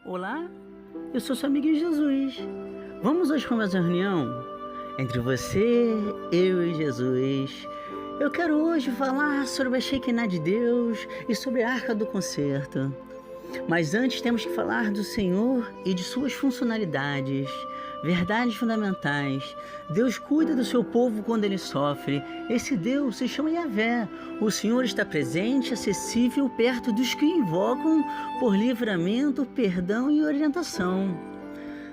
Olá, eu sou seu amigo Jesus. Vamos hoje para mais uma reunião entre você, eu e Jesus. Eu quero hoje falar sobre a Shekinah de Deus e sobre a Arca do Concerto. Mas antes temos que falar do Senhor e de suas funcionalidades, verdades fundamentais. Deus cuida do seu povo quando ele sofre. Esse Deus se chama Yahvé. O Senhor está presente, acessível, perto dos que o invocam por livramento, perdão e orientação.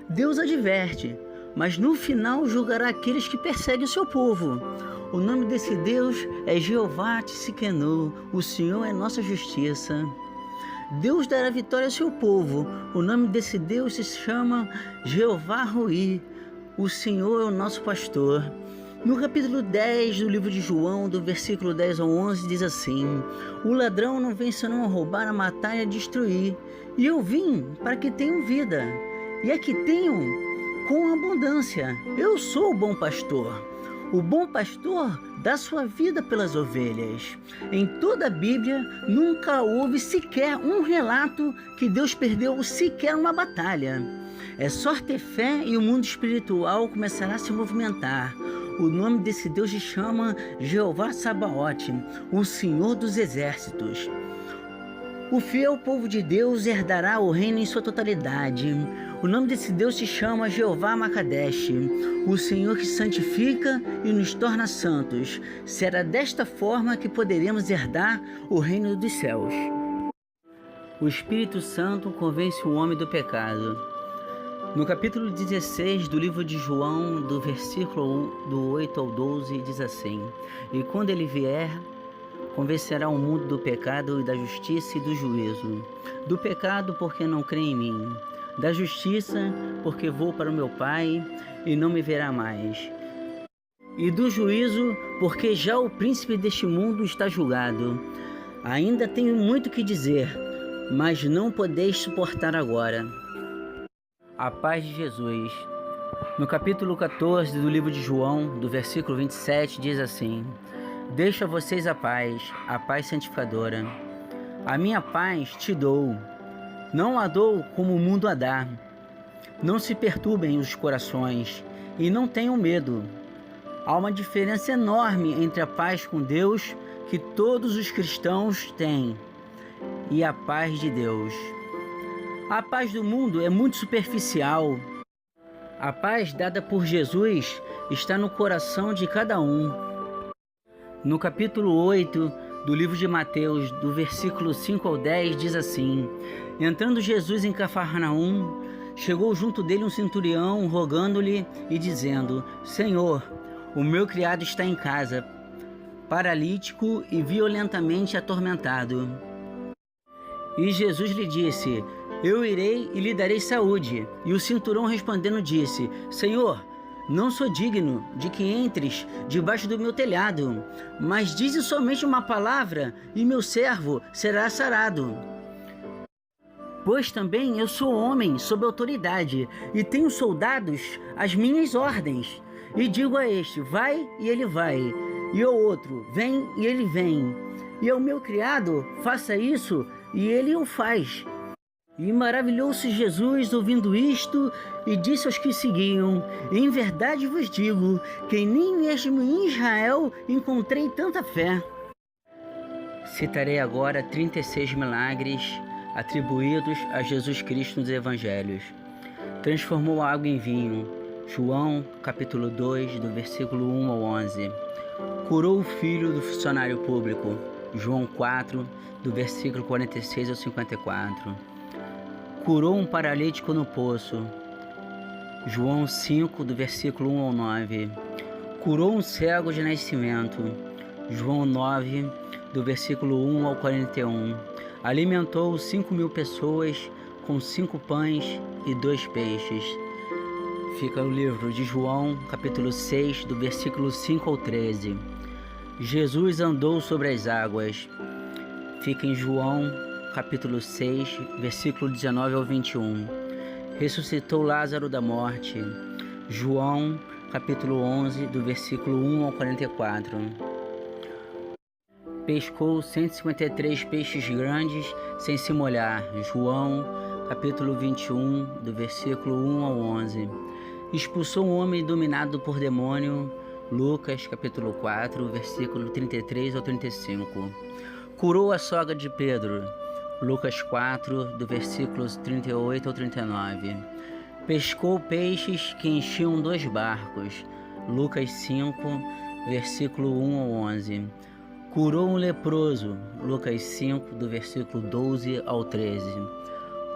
Deus adverte, mas no final julgará aqueles que perseguem o seu povo. O nome desse Deus é Jeová Tsidkenu. O Senhor é nossa justiça. Deus dará vitória ao seu povo. O nome desse Deus se chama Jeová Roi. O Senhor é o nosso pastor. No capítulo 10 do livro de João, do versículo 10 ao 11, diz assim: O ladrão não vem senão a roubar, a matar e a destruir. E eu vim para que tenham vida, e a que tenham com abundância. Eu sou o bom pastor. O bom pastor dá sua vida pelas ovelhas. Em toda a Bíblia, nunca houve sequer um relato que Deus perdeu sequer uma batalha. É só ter fé e o mundo espiritual começará a se movimentar. O nome desse Deus se chama Jeová Sabaote, o Senhor dos Exércitos. O fiel povo de Deus herdará o reino em sua totalidade. O nome desse Deus se chama Jeová Makadesh, o Senhor que santifica e nos torna santos. Será desta forma que poderemos herdar o reino dos céus. O Espírito Santo convence o homem do pecado. No capítulo 16 do livro de João, do versículo do 8 ao 12, diz assim: E quando ele vier, convencerá o mundo do pecado e da justiça e do juízo. Do pecado, porque não crê em mim. Da justiça, porque vou para o meu Pai e não me verá mais. E do juízo, porque já o príncipe deste mundo está julgado. Ainda tenho muito que dizer, mas não podeis suportar agora. A paz de Jesus. No capítulo 14 do livro de João, do versículo 27, diz assim: Deixo a vocês a paz santificadora. A minha paz te dou. Não a dou como o mundo a dá. Não se perturbem os corações e não tenham medo. Há uma diferença enorme entre a paz com Deus que todos os cristãos têm e a paz de Deus. A paz do mundo é muito superficial. A paz dada por Jesus está no coração de cada um. No capítulo 8 do livro de Mateus, do versículo 5 ao 10, diz assim: Entrando Jesus em Cafarnaum, chegou junto dele um centurião, rogando-lhe e dizendo: Senhor, o meu criado está em casa, paralítico e violentamente atormentado. E Jesus lhe disse: Eu irei e lhe darei saúde. E o centurião respondendo disse: Senhor, não sou digno de que entres debaixo do meu telhado, mas dize somente uma palavra e meu servo será sarado. Pois também eu sou homem sob autoridade e tenho soldados às minhas ordens. E digo a este: vai, e ele vai, e ao outro: vem, e ele vem. E ao meu criado: faça isso, e ele o faz. E maravilhou-se Jesus ouvindo isto e disse aos que seguiam: Em verdade vos digo que nem mesmo em Israel encontrei tanta fé. Citarei agora 36 milagres atribuídos a Jesus Cristo nos Evangelhos. Transformou a água em vinho. João, capítulo 2, do versículo 1 ao 11. Curou o filho do funcionário público. João 4, do versículo 46 ao 54. Curou um paralítico no poço. João 5, do versículo 1 ao 9. Curou um cego de nascimento. João 9, do versículo 1 ao 41. Alimentou 5.000 pessoas com 5 pães e 2 peixes. Fica no livro de João, capítulo 6, do versículo 5 ao 13. Jesus andou sobre as águas. Fica em João, capítulo 6, versículo 19 ao 21. Ressuscitou Lázaro da morte. João, capítulo 11, do versículo 1 ao 44. Pescou 153 peixes grandes sem se molhar. João, capítulo 21, do versículo 1 ao 11. Expulsou um homem dominado por demônio, Lucas, capítulo 4, versículo 33 ao 35. Curou a sogra de Pedro, Lucas 4, do versículos 38 ao 39. Pescou peixes que enchiam 2 barcos, Lucas 5, versículo 1 ao 11. Curou um leproso, Lucas 5, do versículo 12 ao 13.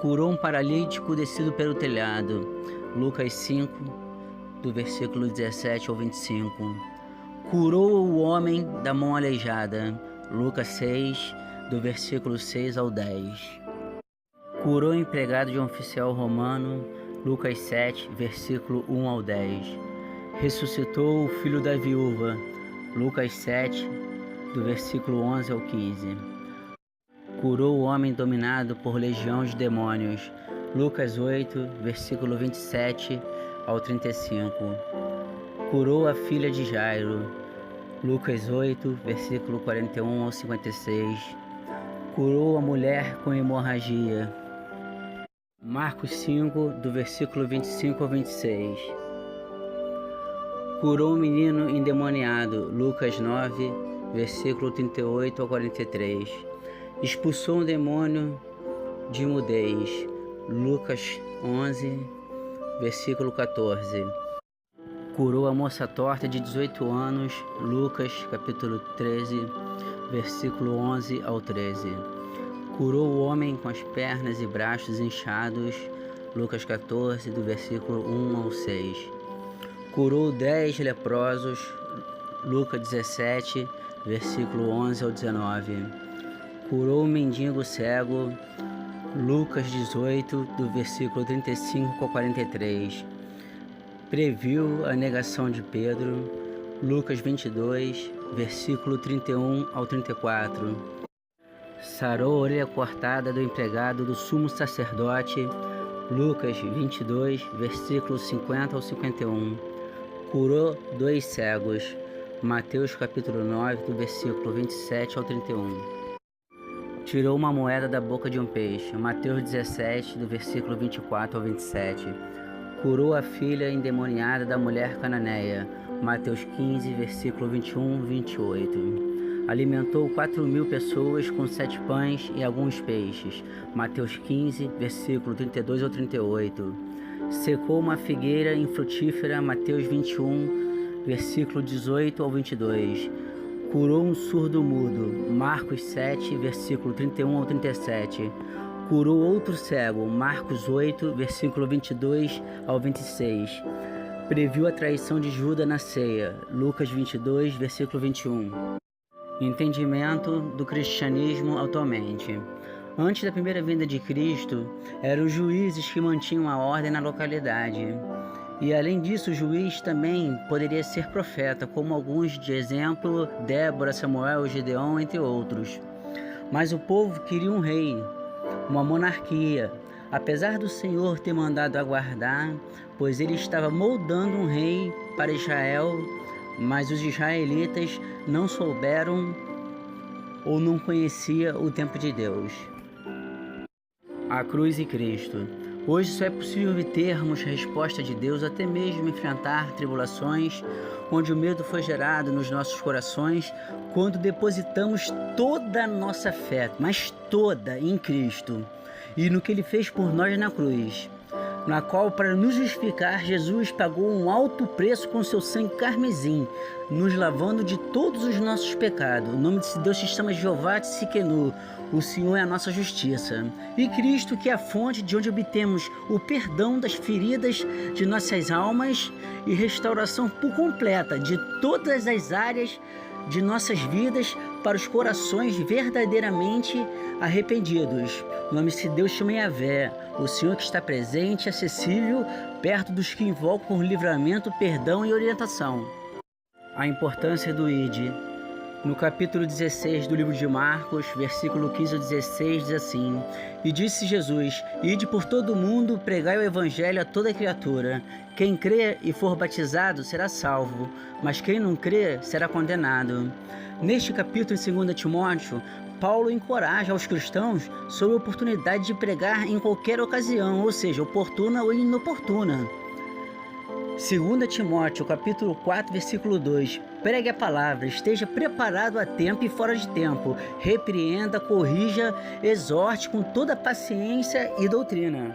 Curou um paralítico descido pelo telhado, Lucas 5, do versículo 17 ao 25. Curou o homem da mão aleijada, Lucas 6, do versículo 6 ao 10. Curou o empregado de um oficial romano, Lucas 7, versículo 1 ao 10. Ressuscitou o filho da viúva, Lucas 7, do versículo 11 ao 15. Curou o homem dominado por legião de demônios, Lucas 8, versículo 27 ao 35. Curou a filha de Jairo, Lucas 8, versículo 41 ao 56. Curou a mulher com hemorragia, Marcos 5, do versículo 25 ao 26. Curou o menino endemoniado, Lucas 9, versículo 38 ao 43. Expulsou um demônio de mudez, Lucas 11, versículo 14. Curou a moça torta de 18 anos, Lucas capítulo 13, versículo 11 ao 13. Curou o homem com as pernas e braços inchados, Lucas 14, do versículo 1 ao 6. Curou 10 leprosos, Lucas 17, versículo 11 ao 19. Curou o mendigo cego, Lucas 18, do versículo 35 ao 43. Previu a negação de Pedro, Lucas 22, versículo 31 ao 34. Sarou a orelha cortada do empregado do sumo sacerdote, Lucas 22, versículo 50 ao 51. Curou 2 cegos, Mateus capítulo 9, do versículo 27 ao 31. Tirou uma moeda da boca de um peixe, Mateus 17, do versículo 24 ao 27. Curou a filha endemoniada da mulher cananeia, Mateus 15, versículo 21 e 28. Alimentou 4.000 pessoas com 7 pães e alguns peixes, Mateus 15, versículo 32 ao 38. Secou uma figueira infrutífera, Mateus 21, versículo 18 ao 22. Curou um surdo mudo, Marcos 7, versículo 31 ao 37. Curou outro cego, Marcos 8, versículo 22 ao 26. Previu a traição de Judas na ceia, Lucas 22, versículo 21. Entendimento do cristianismo atualmente. Antes da primeira vinda de Cristo, eram os juízes que mantinham a ordem na localidade. E além disso, o juiz também poderia ser profeta, como alguns de exemplo, Débora, Samuel, Gideão, entre outros. Mas o povo queria um rei, uma monarquia, apesar do Senhor ter mandado aguardar, pois ele estava moldando um rei para Israel, mas os israelitas não souberam ou não conheciam o tempo de Deus. A cruz e Cristo. Hoje só é possível termos resposta de Deus, até mesmo enfrentar tribulações, onde o medo foi gerado nos nossos corações, quando depositamos toda a nossa fé, mas toda, em Cristo, e no que Ele fez por nós na cruz, na qual, para nos justificar, Jesus pagou um alto preço com seu sangue carmesim, nos lavando de todos os nossos pecados. O nome de Deus se chama Jeová Tsidkenu. O Senhor é a nossa justiça. E Cristo, que é a fonte de onde obtemos o perdão das feridas de nossas almas e restauração por completa de todas as áreas de nossas vidas para os corações verdadeiramente arrependidos. O nome de Deus chama Yahvé, o Senhor que está presente, acessível, perto dos que invocam por livramento, perdão e orientação. A importância do ID. No capítulo 16 do livro de Marcos, versículo 15 a 16, diz assim: E disse Jesus: Ide por todo o mundo, pregai o evangelho a toda criatura. Quem crê e for batizado será salvo, mas quem não crê será condenado. Neste capítulo, em 2 Timóteo, Paulo encoraja os cristãos sobre a oportunidade de pregar em qualquer ocasião, ou seja, oportuna ou inoportuna. 2 Timóteo, capítulo 4, versículo 2. Pregue a palavra, esteja preparado a tempo e fora de tempo. Repreenda, corrija, exorte com toda paciência e doutrina.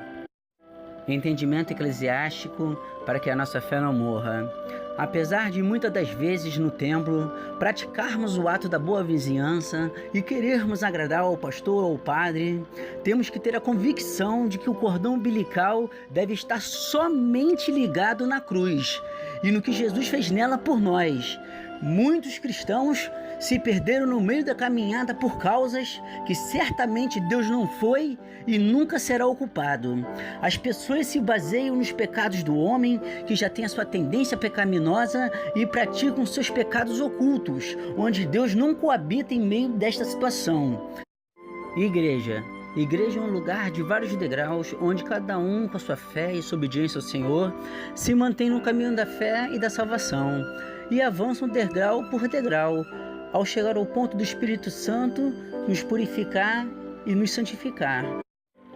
Entendimento eclesiástico para que a nossa fé não morra. Apesar de muitas das vezes no templo praticarmos o ato da boa vizinhança e querermos agradar ao pastor ou ao padre, temos que ter a convicção de que o cordão umbilical deve estar somente ligado na cruz e no que Jesus fez nela por nós. Muitos cristãos se perderam no meio da caminhada por causas que certamente Deus não foi e nunca será o culpado. As pessoas se baseiam nos pecados do homem, que já tem a sua tendência pecaminosa, e praticam seus pecados ocultos, onde Deus não coabita em meio desta situação. Igreja é um lugar de vários degraus, onde cada um, com a sua fé e sua obediência ao Senhor, se mantém no caminho da fé e da salvação, e avançam degrau por degrau, ao chegar ao ponto do Espírito Santo nos purificar e nos santificar.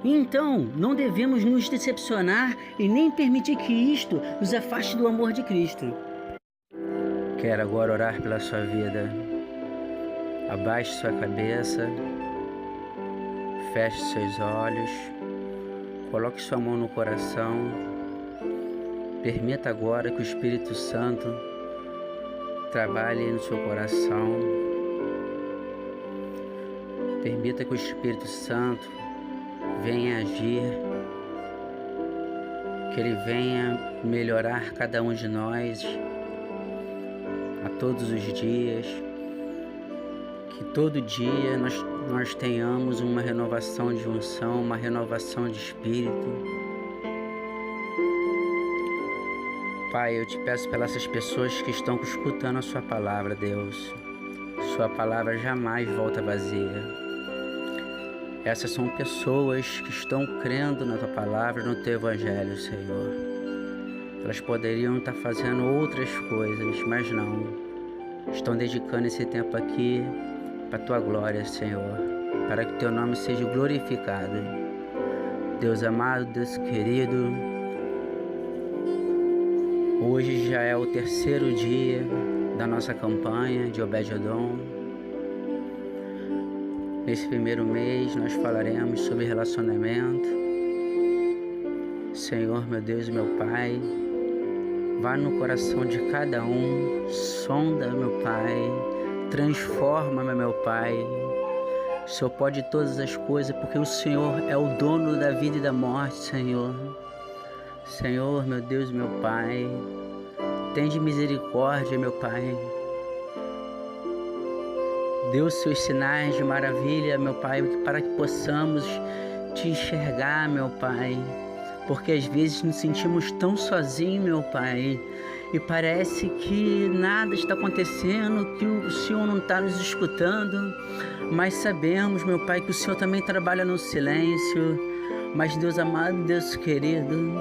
Então, não devemos nos decepcionar e nem permitir que isto nos afaste do amor de Cristo. Quero agora orar pela sua vida. Abaixe sua cabeça, feche seus olhos, coloque sua mão no coração. Permita agora que o Espírito Santo trabalhe no seu coração. Permita que o Espírito Santo venha agir, que Ele venha melhorar cada um de nós a todos os dias, que todo dia nós tenhamos uma renovação de unção, uma renovação de espírito. Pai, eu te peço pelas essas pessoas que estão escutando a sua palavra, Deus. Sua palavra jamais volta vazia. Essas são pessoas que estão crendo na tua palavra, no teu evangelho, Senhor. Elas poderiam estar fazendo outras coisas, mas não. Estão dedicando esse tempo aqui para a tua glória, Senhor, para que teu nome seja glorificado. Deus amado, Deus querido, hoje já é o terceiro dia da nossa campanha de Obed-Edom. Nesse primeiro mês nós falaremos sobre relacionamento. Senhor, meu Deus e meu Pai, vá no coração de cada um, sonda, meu Pai, transforma, meu Pai. O Senhor pode todas as coisas, porque o Senhor é o dono da vida e da morte, Senhor. Senhor, meu Deus e meu Pai, tende misericórdia, meu Pai. Dê os seus sinais de maravilha, meu Pai, para que possamos te enxergar, meu Pai. Porque às vezes nos sentimos tão sozinhos, meu Pai, e parece que nada está acontecendo, que o Senhor não está nos escutando, mas sabemos, meu Pai, que o Senhor também trabalha no silêncio. Mas Deus amado, Deus querido,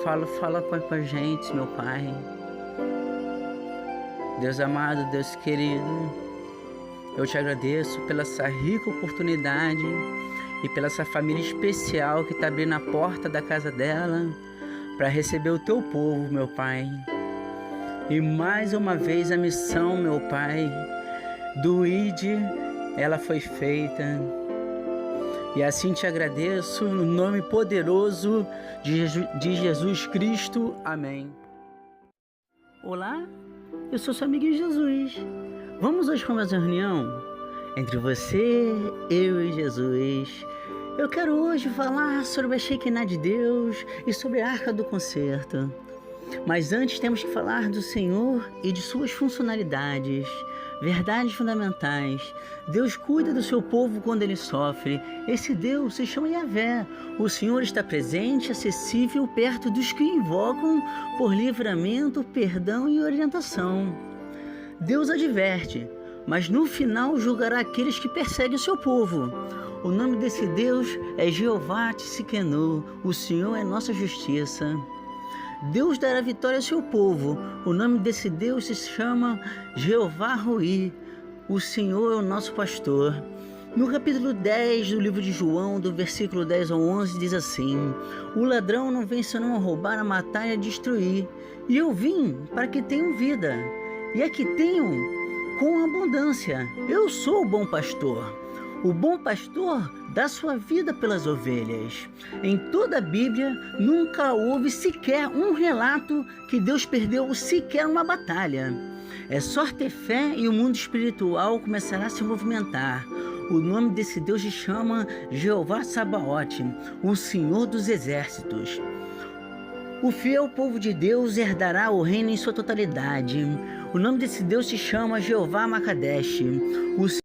fala com a gente, meu Pai. Deus amado, Deus querido, eu te agradeço pela essa rica oportunidade e pela essa família especial que está abrindo a porta da casa dela para receber o teu povo, meu Pai. E mais uma vez a missão, meu Pai, do ID, ela foi feita. E assim te agradeço no nome poderoso de Jesus Cristo. Amém. Olá, eu sou seu amigo Jesus. Vamos hoje para mais uma reunião entre você, eu e Jesus. Eu quero hoje falar sobre a Shekinah de Deus e sobre a Arca do Concerto. Mas antes temos que falar do Senhor e de suas funcionalidades, verdades fundamentais. Deus cuida do seu povo quando ele sofre. Esse Deus se chama Yahvé. O Senhor está presente, acessível, perto dos que o invocam por livramento, perdão e orientação. Deus adverte, mas no final julgará aqueles que perseguem o seu povo. O nome desse Deus é Jeová Tsidkenu. O Senhor é nossa justiça. Deus dará vitória ao seu povo. O nome desse Deus se chama Jeová Rui. O Senhor é o nosso pastor. No capítulo 10 do livro de João, do versículo 10 ao 11, diz assim: O ladrão não vem senão a roubar, a matar e a destruir. E eu vim para que tenham vida, e a que tenham com abundância. Eu sou o bom pastor. O bom pastor dá sua vida pelas ovelhas. Em toda a Bíblia, nunca houve sequer um relato que Deus perdeu sequer uma batalha. É só ter fé e o mundo espiritual começará a se movimentar. O nome desse Deus se chama Jeová Sabaote, o Senhor dos Exércitos. O fiel povo de Deus herdará o reino em sua totalidade. O nome desse Deus se chama Jeová Makadesh, o